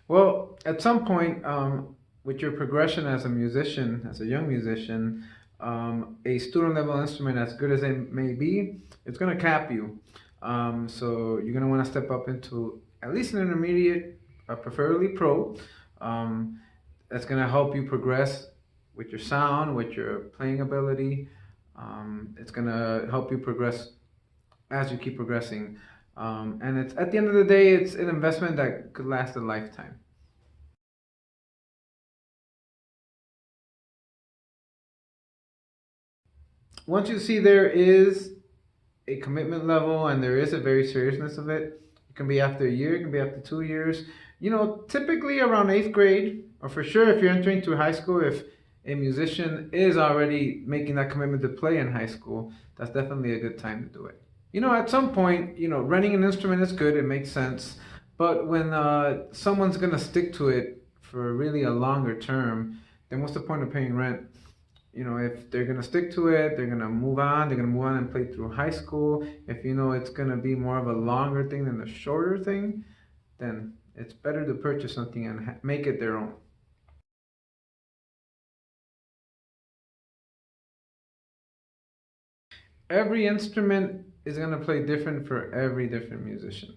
Well, at some point, with your progression as a musician, as a young musician, a student level instrument, as good as it may be, it's going to cap you. So you're going to want to step up into at least an intermediate, preferably pro. Um, that's going to help you progress with your sound, with your playing ability. It's going to help you progress as you keep progressing. And it's at the end of the day, it's an investment that could last a lifetime. Once you see there is a commitment level and there is a very seriousness of it, it can be after a year, it can be after 2 years. Typically around eighth grade, or for sure if you're entering to high school, if a musician is already making that commitment to play in high school, that's definitely a good time to do it. At some point, renting an instrument is good, it makes sense. But when someone's going to stick to it for really a longer term, then what's the point of paying rent? If they're gonna stick to it, they're gonna move on. They're gonna move on and play through high school. If it's gonna be more of a longer thing than a shorter thing, then it's better to purchase something and make it their own. Every instrument is gonna play different for every different musician.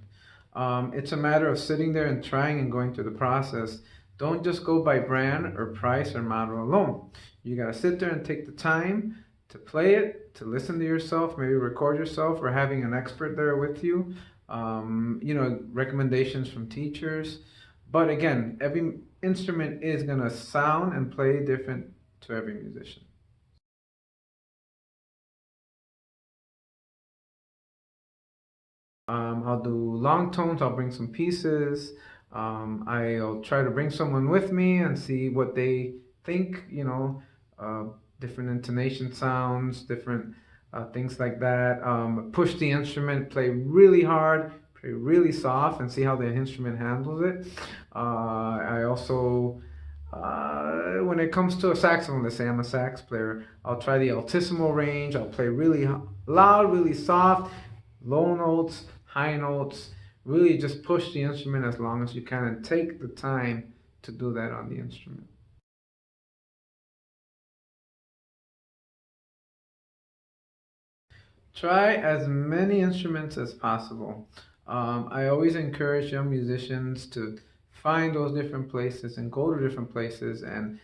It's a matter of sitting there and trying and going through the process. Don't just go by brand or price or model alone. You gotta sit there and take the time to play it, to listen to yourself, maybe record yourself or having an expert there with you. Recommendations from teachers. But again, every instrument is gonna sound and play different to every musician. I'll do long tones. I'll bring some pieces. I'll try to bring someone with me and see what they think. Uh, Different intonation sounds, different things like that. Push the instrument, play really hard, play really soft, and see how the instrument handles it. I also when it comes to a saxophone, let's say I'm a sax player, I'll try the altissimo range. I'll play really loud, really soft, low notes, high notes. Really just push the instrument as long as you can and take the time to do that on the instrument. Try as many instruments as possible. I always encourage young musicians to find those different places and go to different places. And,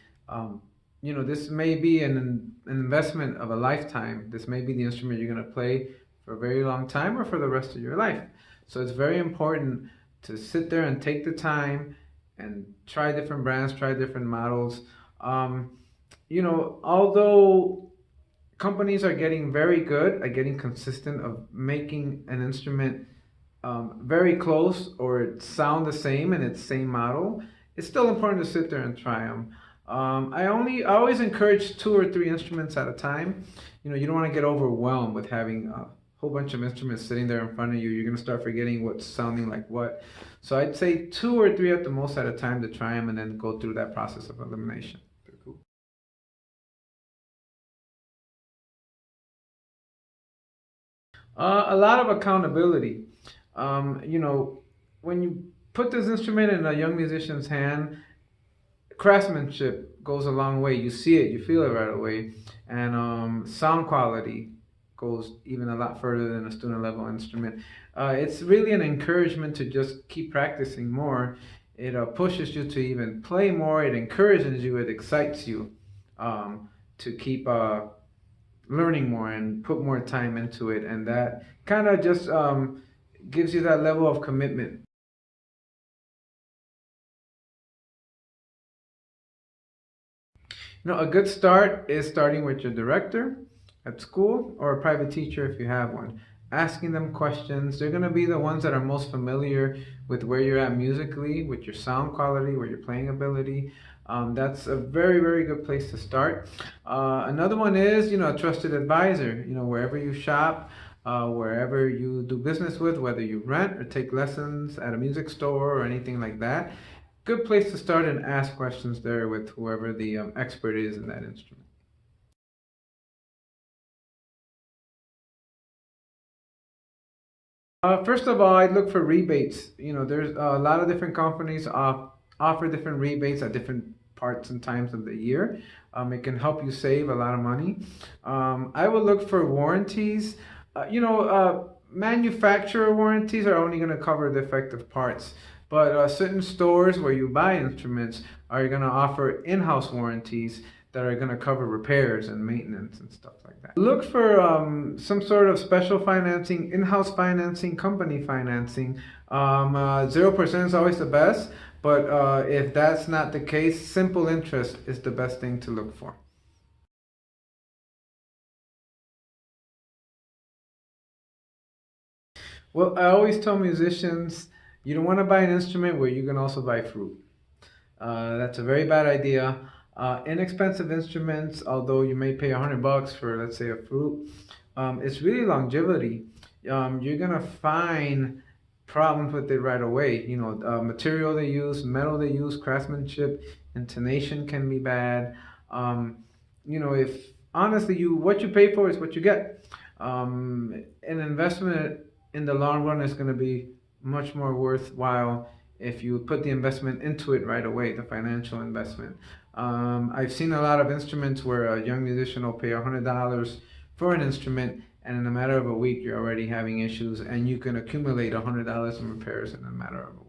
this may be an investment of a lifetime. This may be the instrument you're going to play for a very long time or for the rest of your life. So it's very important to sit there and take the time and try different brands, try different models. Although companies are getting very good at getting consistent of making an instrument very close or sound the same in its same model, it's still important to sit there and try them. I always encourage two or three instruments at a time. You don't want to get overwhelmed with having a whole bunch of instruments sitting there in front of you. You're going to start forgetting what's sounding like what. So I'd say two or three at the most at a time to try them and then go through that process of elimination. A lot of accountability. When you put this instrument in a young musician's hand, craftsmanship goes a long way. You see it, you feel it right away, and sound quality goes even a lot further than a student level instrument. It's really an encouragement to just keep practicing more. It pushes you to even play more. It encourages you. It excites you to keep learning more and put more time into it, and that kind of just gives you that level of commitment. A good start is starting with your director at school or a private teacher if you have one. Asking them questions. They're going to be the ones that are most familiar with where you're at musically, with your sound quality, with your playing ability. That's a very, very good place to start. Another one is, a trusted advisor. Wherever you shop, wherever you do business with, whether you rent or take lessons at a music store or anything like that, good place to start and ask questions there with whoever the expert is in that instrument. First of all, I'd look for rebates. There's a lot of different companies offer different rebates at different parts and times of the year. It can help you save a lot of money. I would look for warranties. Manufacturer warranties are only going to cover defective parts, but certain stores where you buy instruments are going to offer in-house warranties that are going to cover repairs and maintenance and stuff like that. Look for some sort of special financing, in-house financing, company financing. 0% is always the best, but if that's not the case, simple interest is the best thing to look for. Well, I always tell musicians, you don't want to buy an instrument where you can also buy fruit. That's a very bad idea. Inexpensive instruments, although you may pay $100 for, let's say, a flute, it's really longevity. You're gonna find problems with it right away. Material they use, metal they use, craftsmanship, intonation can be bad. If honestly, what you pay for is what you get. An investment in the long run is going to be much more worthwhile if you put the investment into it right away, the financial investment. I've seen a lot of instruments where a young musician will pay $100 for an instrument, and in a matter of a week, you're already having issues, and you can accumulate $100 in repairs in a matter of a week.